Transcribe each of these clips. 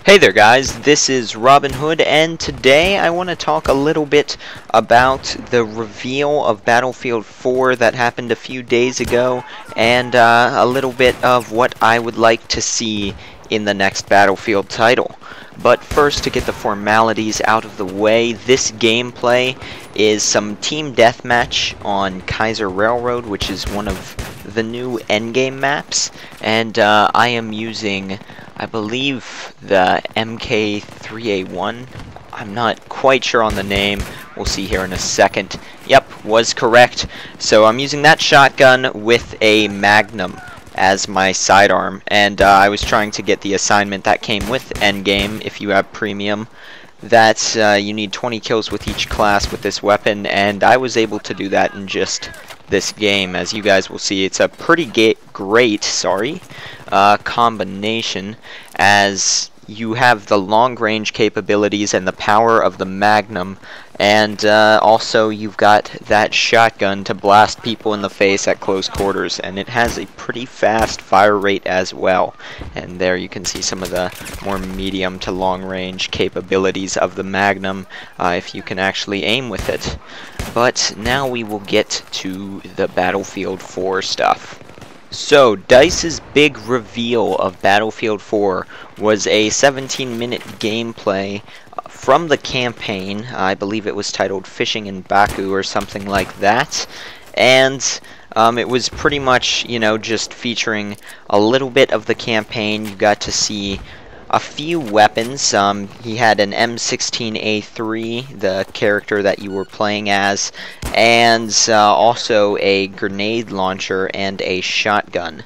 Hey there guys, this is Robin Hood, and today I want to talk a little bit about the reveal of Battlefield 4 that happened a few days ago, and a little bit of what I would like to see in the next Battlefield title. But first, to get the formalities out of the way, this gameplay is some team deathmatch on Kaiser Railroad, which is one of the new endgame maps, and I am using, I believe, the MK3A1. I'm not quite sure on the name. We'll see here in a second. Yep, was correct. So I'm using that shotgun with a Magnum as my sidearm, and I was trying to get the assignment that came with Endgame, if you have Premium, that you need 20 kills with each class with this weapon, and I was able to do that in just this game. As you guys will see, it's a pretty great combination, as you have the long-range capabilities and the power of the Magnum, and also you've got that shotgun to blast people in the face at close quarters, and it has a pretty fast fire rate as well. And there you can see some of the more medium to long-range capabilities of the Magnum, if you can actually aim with it. But now we will get to the Battlefield 4 stuff. So, DICE's big reveal of Battlefield 4 was a 17-minute gameplay from the campaign. I believe it was titled Fishing in Baku or something like that. And it was pretty much, just featuring a little bit of the campaign. You got to see a few weapons. He had an M16A3, the character that you were playing as, and also a grenade launcher and a shotgun.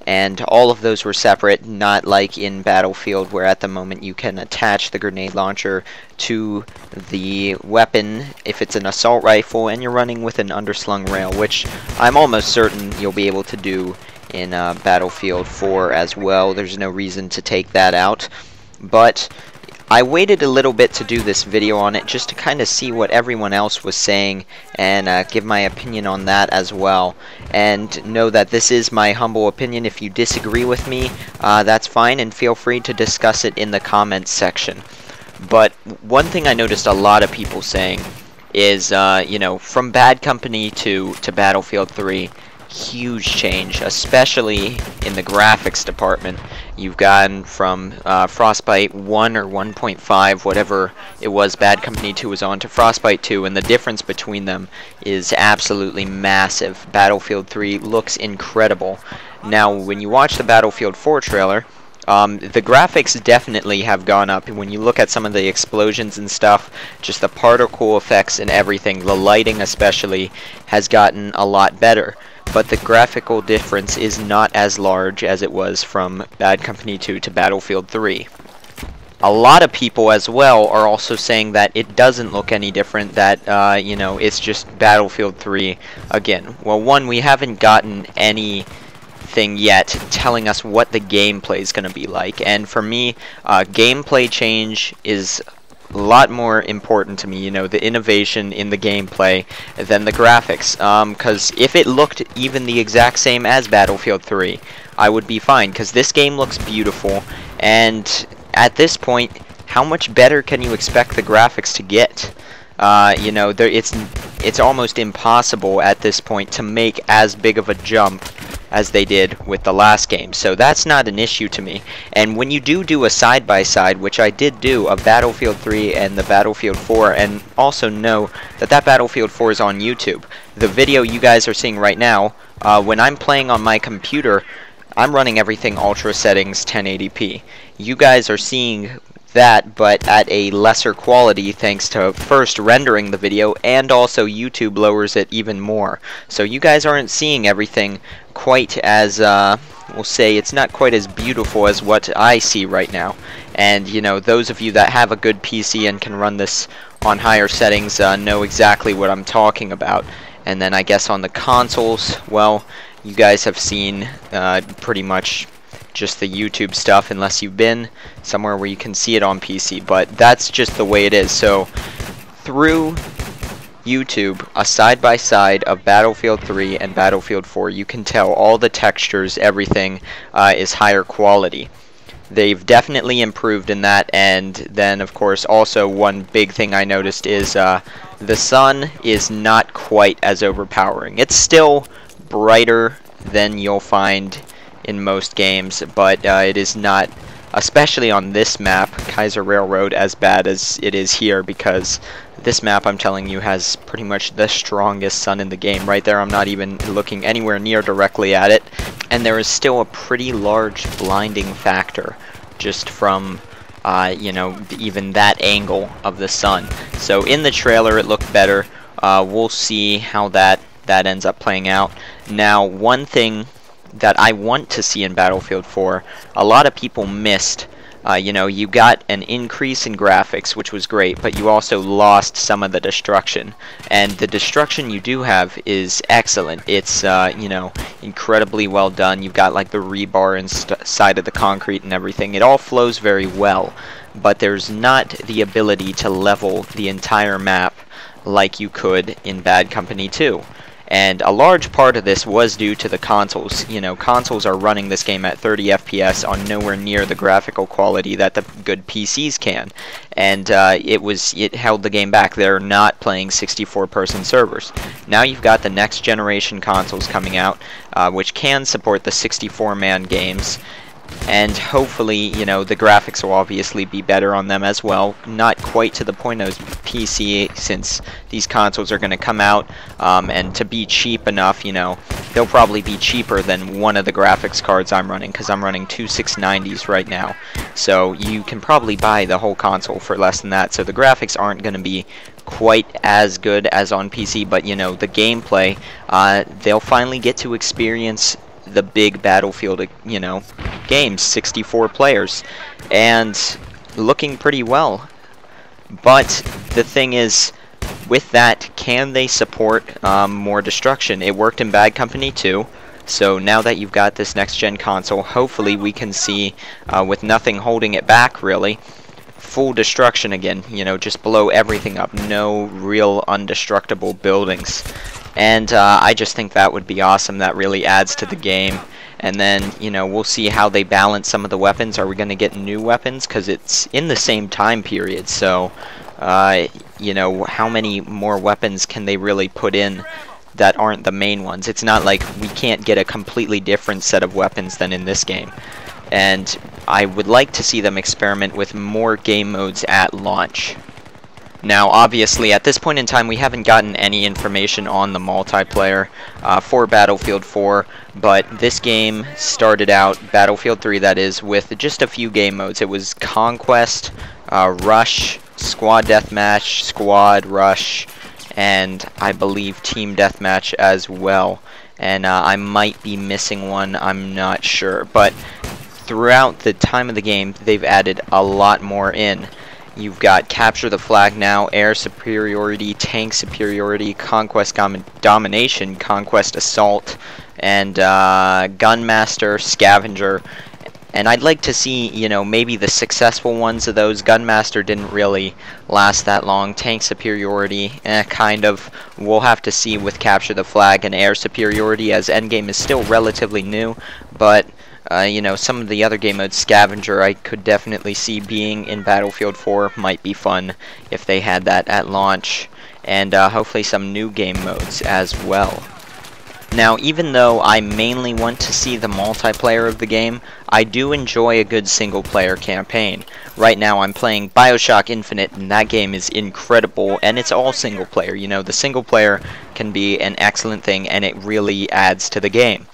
And all of those were separate, not like in Battlefield, where at the moment you can attach the grenade launcher to the weapon if it's an assault rifle and you're running with an underslung rail, which I'm almost certain you'll be able to do in Battlefield 4 as well. There's no reason to take that out. But I waited a little bit to do this video on it just to kind of see what everyone else was saying and give my opinion on that as well. And know that this is my humble opinion. If you disagree with me, that's fine, and feel free to discuss it in the comments section. But one thing I noticed a lot of people saying is, from Bad Company to Battlefield 3, huge change, especially in the graphics department. You've gone from Frostbite 1 or 1.5, whatever it was Bad Company 2 was on, to Frostbite 2, and the difference between them is absolutely massive. Battlefield 3 looks incredible. Now, when you watch the Battlefield 4 trailer, the graphics definitely have gone up. When you look at some of the explosions and stuff, just the particle effects and everything, the lighting especially, has gotten a lot better. But the graphical difference is not as large as it was from Bad Company 2 to Battlefield 3. A lot of people as well are also saying that it doesn't look any different, that, it's just Battlefield 3 again. Well, one, we haven't gotten anything yet telling us what the gameplay is going to be like, and for me, gameplay change is a lot more important to me, the innovation in the gameplay than the graphics, because if it looked even the exact same as Battlefield 3, I would be fine, because this game looks beautiful, and at this point, how much better can you expect the graphics to get? It's almost impossible at this point to make as big of a jump as they did with the last game, so that's not an issue to me. And when you do a side-by-side, which I did do, of Battlefield 3 and the Battlefield 4, and also know that Battlefield 4 is on YouTube. The video you guys are seeing right now, when I'm playing on my computer, I'm running everything ultra settings 1080p. You guys are seeing that, but at a lesser quality, thanks to first rendering the video, and also YouTube lowers it even more. So you guys aren't seeing everything quite as, we'll say, it's not quite as beautiful as what I see right now. And, those of you that have a good PC and can run this on higher settings know exactly what I'm talking about. And then I guess on the consoles, well, you guys have seen pretty much just the YouTube stuff, unless you've been somewhere where you can see it on PC, but that's just the way it is. So through YouTube, a side-by-side of Battlefield 3 and Battlefield 4, you can tell all the textures, everything is higher quality. They've definitely improved in that, and then of course also one big thing I noticed is the sun is not quite as overpowering. It's still brighter than you'll find in most games, but it is not, especially on this map, Kaiser Railroad, as bad as it is here, because this map, I'm telling you, has pretty much the strongest sun in the game. Right there, I'm not even looking anywhere near directly at it, and there is still a pretty large blinding factor just from you know, even that angle of the sun. So in the trailer it looked better. We'll see how that ends up playing out. Now, one thing that I want to see in Battlefield 4, a lot of people missed. You know, you got an increase in graphics, which was great, but you also lost some of the destruction. And the destruction you do have is excellent. It's, you know, incredibly well done. You've got, like, the rebar inside of the concrete and everything. It all flows very well, but there's not the ability to level the entire map like you could in Bad Company 2. And a large part of this was due to the consoles. You know, consoles are running this game at 30 FPS on nowhere near the graphical quality that the good PCs can. And it held the game back. They're not playing 64-person servers. Now you've got the next generation consoles coming out, which can support the 64-man games. And hopefully, you know, the graphics will obviously be better on them as well. Not quite to the point of PC, since these consoles are going to come out, and to be cheap enough, you know, they'll probably be cheaper than one of the graphics cards I'm running, because I'm running two 690s right now. So you can probably buy the whole console for less than that. So the graphics aren't going to be quite as good as on PC, but, you know, the gameplay, they'll finally get to experience the big Battlefield, you know, games, 64 players, and looking pretty well. But the thing is, with that, can they support more destruction? It worked in Bad Company 2, so now that you've got this next-gen console, hopefully we can see, with nothing holding it back, really, full destruction again, you know, just blow everything up, no real undestructible buildings. And I just think that would be awesome. That really adds to the game. And then, you know, we'll see how they balance some of the weapons. Are we going to get new weapons? Because it's in the same time period. So, you know, how many more weapons can they really put in that aren't the main ones? It's not like we can't get a completely different set of weapons than in this game. And I would like to see them experiment with more game modes at launch. Now, obviously, at this point in time, we haven't gotten any information on the multiplayer for Battlefield 4, but this game started out, Battlefield 3 that is, with just a few game modes. It was Conquest, Rush, Squad Deathmatch, Squad, Rush, and I believe Team Deathmatch as well. And I might be missing one, I'm not sure. But throughout the time of the game, they've added a lot more in. You've got Capture the Flag now, Air Superiority, Tank Superiority, Conquest Domination, Conquest Assault, and Gunmaster, Scavenger. And I'd like to see, you know, maybe the successful ones of those. Gunmaster didn't really last that long. Tank Superiority, kind of. We'll have to see with Capture the Flag and Air Superiority, as Endgame is still relatively new, but you know, some of the other game modes, Scavenger, I could definitely see being in Battlefield 4. Might be fun if they had that at launch. And hopefully some new game modes as well. Now, even though I mainly want to see the multiplayer of the game, I do enjoy a good single-player campaign. Right now I'm playing BioShock Infinite, and that game is incredible, and it's all single-player. You know, the single-player can be an excellent thing, and it really adds to the game.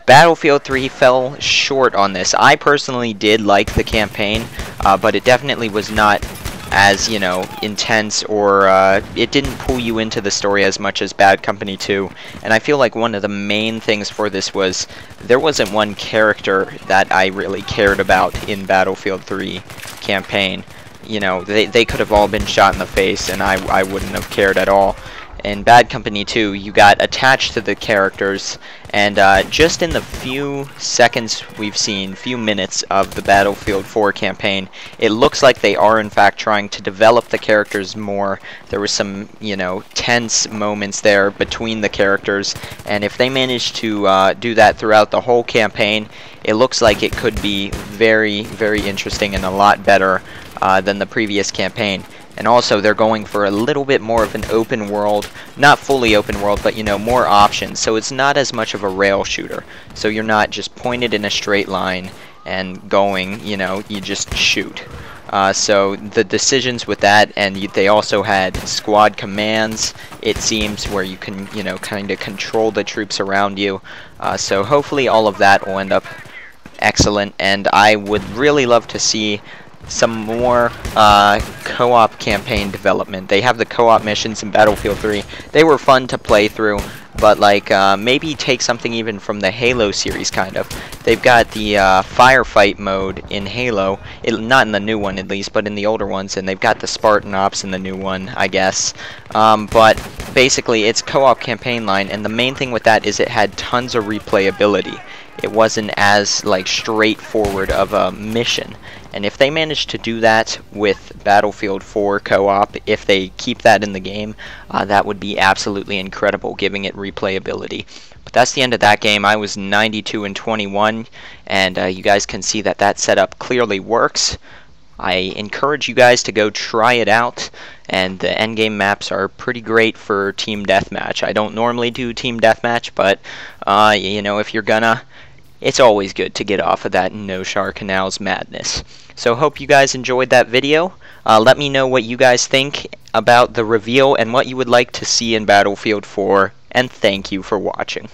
Battlefield 3 fell short on this. I personally did like the campaign, but it definitely was not as, you know, intense, or it didn't pull you into the story as much as Bad Company 2. And I feel like one of the main things for this was there wasn't one character that I really cared about in Battlefield 3 campaign. You know, they could have all been shot in the face, and I wouldn't have cared at all. In Bad Company 2, you got attached to the characters, and just in the few seconds we've seen, few minutes of the Battlefield 4 campaign, it looks like they are in fact trying to develop the characters more. There was some, you know, tense moments there between the characters, and if they manage to do that throughout the whole campaign, it looks like it could be very, very interesting and a lot better than the previous campaign. And also, they're going for a little bit more of an open world, not fully open world, but, you know, more options. So it's not as much of a rail shooter. So you're not just pointed in a straight line and going, you know, you just shoot. So the decisions with that, and they also had squad commands, it seems, where you can, you know, kind of control the troops around you. So hopefully all of that will end up excellent, and I would really love to see some more co-op campaign development. They have the co-op missions in Battlefield 3. They were fun to play through, but like maybe take something even from the Halo series, kind of. They've got the firefight mode in Halo, not in the new one at least, but in the older ones, and they've got the Spartan Ops in the new one, I guess. But basically, it's co-op campaign line, and the main thing with that is it had tons of replayability. It wasn't as like straightforward of a mission. And if they manage to do that with Battlefield 4 co-op, if they keep that in the game, that would be absolutely incredible, giving it replayability. But that's the end of that game. I was 92-21, and you guys can see that that setup clearly works. I encourage you guys to go try it out, and the endgame maps are pretty great for Team Deathmatch. I don't normally do Team Deathmatch, but you know, if you're gonna, it's always good to get off of that No-Char Canals madness. So hope you guys enjoyed that video. Let me know what you guys think about the reveal and what you would like to see in Battlefield 4, and thank you for watching.